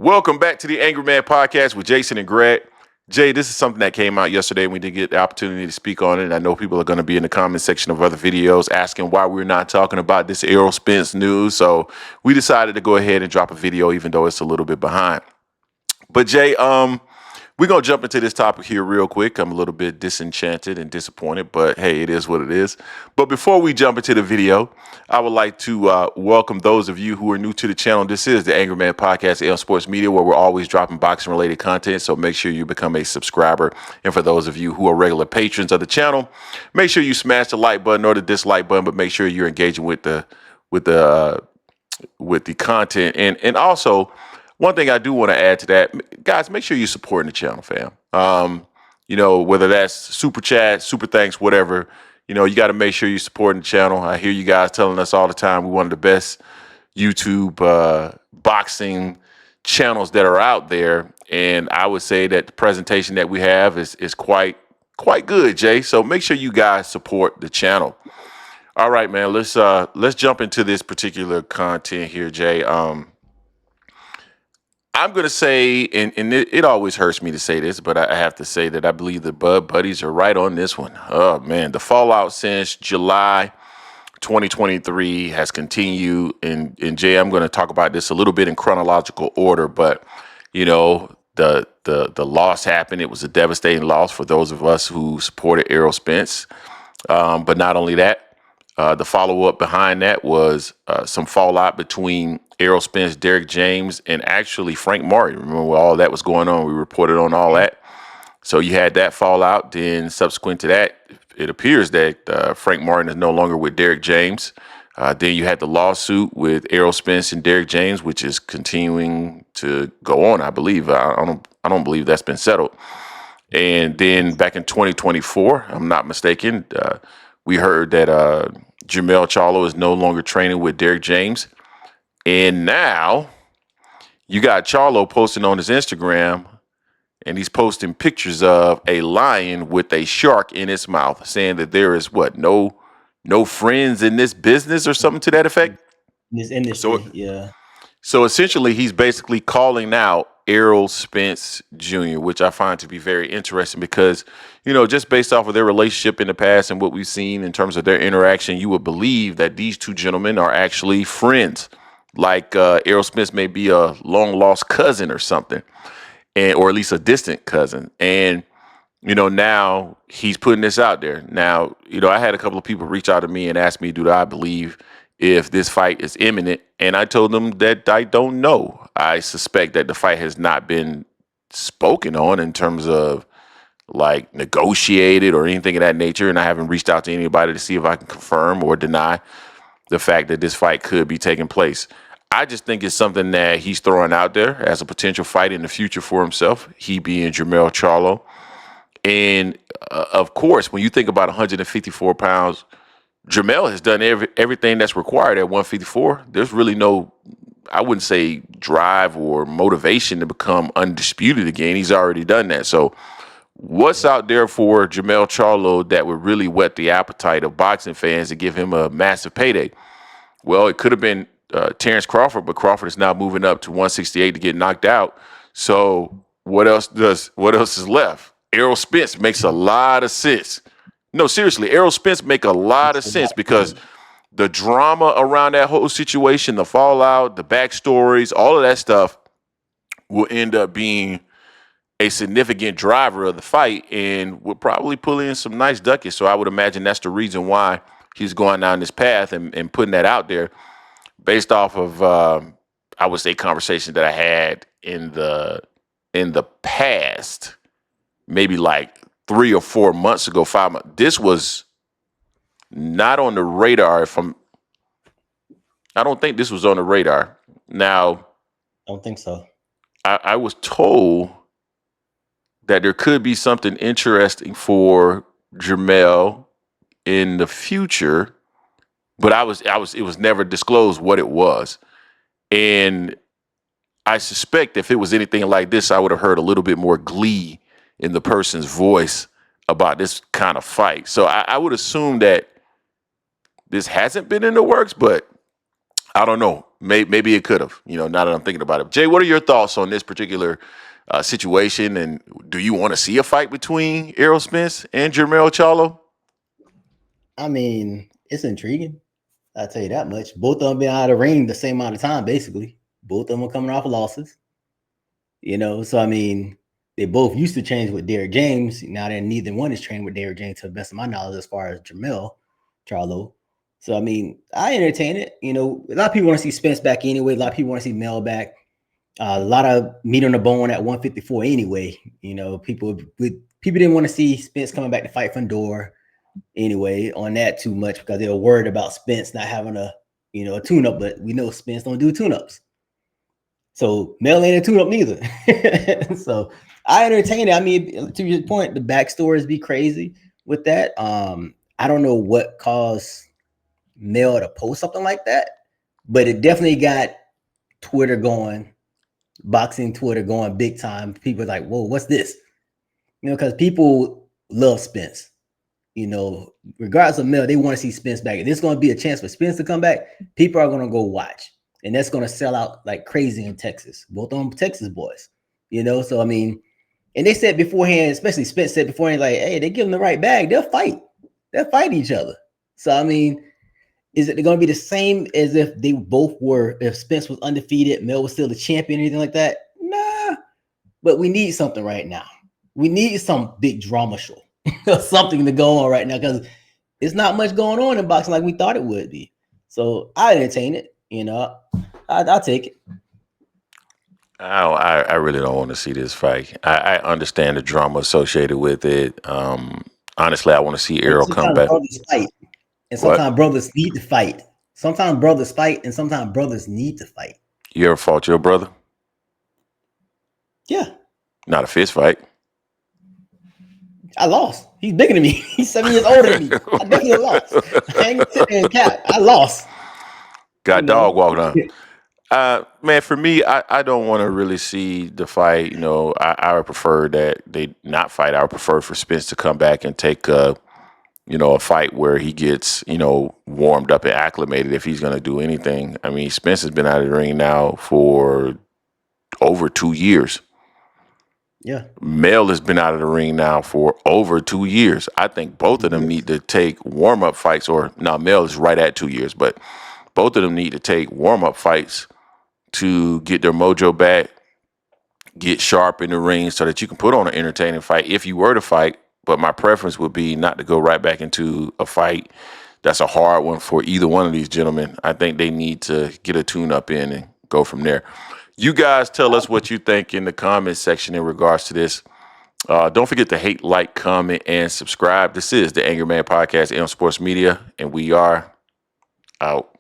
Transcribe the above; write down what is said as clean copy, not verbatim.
Welcome back to the Angry Man Podcast with Jason and Greg. Jay, this is something that came out yesterday and we did get the opportunity to speak on it. And I know people are going to be in the comment section of other videos asking why we're not talking about this Errol Spence news. So we decided to go ahead and drop a video, even though it's a little bit behind. But Jay, we're going to jump into this topic here real quick. I'm a little bit disenchanted and disappointed, but hey, it is what it is. But before we jump into the video, I would like to welcome those of you who are new to the channel. This is the Angry Man Podcast, L Sports Media, where we're always dropping boxing-related content, so make sure you become a subscriber. And for those of you who are regular patrons of the channel, make sure you smash the like button or the dislike button, but make sure you're engaging with the content. And also, one thing I do want to add to that, guys, make sure you're supporting the channel, fam. Whether that's super chat, super thanks, whatever, you got to make sure you're supporting the channel. I hear you guys telling us all the time we're one of the best YouTube boxing channels that are out there. And I would say that the presentation that we have is quite good, Jay. So make sure you guys support the channel. All right, man, let's jump into this particular content here, Jay. I'm going to say, and it always hurts me to say this, but I have to say that I believe the Bud Buddies are right on this one. Oh, man, the fallout since July 2023 has continued. And Jay, I'm going to talk about this a little bit in chronological order, but, the loss happened. It was a devastating loss for those of us who supported Errol Spence. But not only that, the follow-up behind that was some fallout between Errol Spence, Derek James, and actually Frank Martin. Remember all that was going on? We reported on all that. So you had that fallout. Then subsequent to that, it appears that Frank Martin is no longer with Derek James. Then you had the lawsuit with Errol Spence and Derek James, which is continuing to go on, I believe. I don't believe that's been settled. And then back in 2024, I'm not mistaken, we heard that Jermell Charlo is no longer training with Derek James. And now you got Charlo posting on his Instagram, and he's posting pictures of a lion with a shark in its mouth, saying that there is no friends in this business or something to that effect. In this industry, yeah. So essentially, he's basically calling out Errol Spence Jr., which I find to be very interesting because, just based off of their relationship in the past and what we've seen in terms of their interaction, you would believe that these two gentlemen are actually friends. Like Errol Spence may be a long-lost cousin or something, or at least a distant cousin. And, now he's putting this out there. Now, I had a couple of people reach out to me and ask me, do I believe if this fight is imminent? And I told them that I don't know. I suspect that the fight has not been spoken on in terms of like negotiated or anything of that nature. And I haven't reached out to anybody to see if I can confirm or deny the fact that this fight could be taking place. I just think it's something that he's throwing out there as a potential fight in the future for himself, he being Jermell Charlo. And of course, when you think about 154 pounds, Jermell has done everything that's required at 154. There's really no, I wouldn't say drive or motivation to become undisputed again. He's already done that. So what's out there for Jermell Charlo that would really whet the appetite of boxing fans to give him a massive payday? Well, it could have been Terrence Crawford, but Crawford is now moving up to 168 to get knocked out. So what else is left? Errol Spence makes a lot of sense. No, seriously, Errol Spence make a lot of sense because the drama around that whole situation, the fallout, the backstories, all of that stuff will end up being a significant driver of the fight and will probably pull in some nice ducats. So I would imagine that's the reason why he's going down this path and putting that out there based off of, I would say, conversations that I had in the past, maybe like 3 or 4 months ago, 5 months. This was not on the radar. I don't think this was on the radar. Now, I don't think so. I was told that there could be something interesting for Jermell in the future, but it was never disclosed what it was. And I suspect if it was anything like this, I would have heard a little bit more glee in the person's voice about this kind of fight. So I would assume that this hasn't been in the works, but I don't know. maybe it could have. Now that I'm thinking about it. Jay, what are your thoughts on this particular situation? And do you want to see a fight between Errol Spence and Jermell Charlo? I mean, it's intriguing. I'll tell you that much. Both of them been out of the ring the same amount of time, basically. Both of them are coming off losses. So I mean, they both used to train with Derrick James. Now that neither one is trained with Derrick James, to the best of my knowledge, as far as Jermell Charlo. So I mean, I entertain it. A lot of people want to see Spence back anyway. A lot of people want to see Mell back. A lot of meat on the bone at 154 anyway. People didn't want to see Spence coming back to fight Fedor anyway on that too much, because they were worried about Spence not having a tune-up, but we know Spence don't do tune-ups. So Mell ain't a tune-up neither. So I entertain it. I mean, to your point, the backstories be crazy with that. I don't know what caused Mell to post something like that, but it definitely got Twitter going, boxing Twitter going big time. People are like, whoa, what's this? Because people love Spence. Regardless of Mell, they want to see Spence back. If there's going to be a chance for Spence to come back, people are going to go watch. And that's going to sell out like crazy in Texas. Both of them Texas boys. So I mean, and they said beforehand, especially Spence said beforehand, like, hey, they give them the right bag, they'll fight. They'll fight each other. So I mean, is it going to be the same as if they both were, if Spence was undefeated, Mell was still the champion, or anything like that? Nah. But we need something right now. We need some big drama show. Something to go on right now, because it's not much going on in boxing like we thought it would be. So I entertain it. I'll take it. I really don't want to see this fight. I understand the drama associated with it. Honestly, I want to see Errol come back. Brothers fight, and sometimes brothers need to fight. Sometimes brothers fight, and sometimes brothers need to fight. You ever fought your brother? Yeah. Not a fist fight. I lost. He's bigger than me. He's 7 years older than me. I definitely lost. I ain't gonna sit there and cap. I lost. Got dog walked on. Man, for me, I don't want to really see the fight. I would prefer that they not fight. I would prefer for Spence to come back and take a fight where he gets, warmed up and acclimated if he's going to do anything. I mean, Spence has been out of the ring now for over 2 years. Yeah. Mell has been out of the ring now for over 2 years. I think both of them need to take warm-up fights, or no, Mell is right at 2 years, but both of them need to take warm-up fights to get their mojo back, get sharp in the ring so that you can put on an entertaining fight if you were to fight. But my preference would be not to go right back into a fight that's a hard one for either one of these gentlemen. I think they need to get a tune-up in and go from there. You guys tell us what you think in the comment section in regards to this. Don't forget to hate, like, comment, and subscribe. This is the Angry Man Podcast, M Sports Media, and we are out.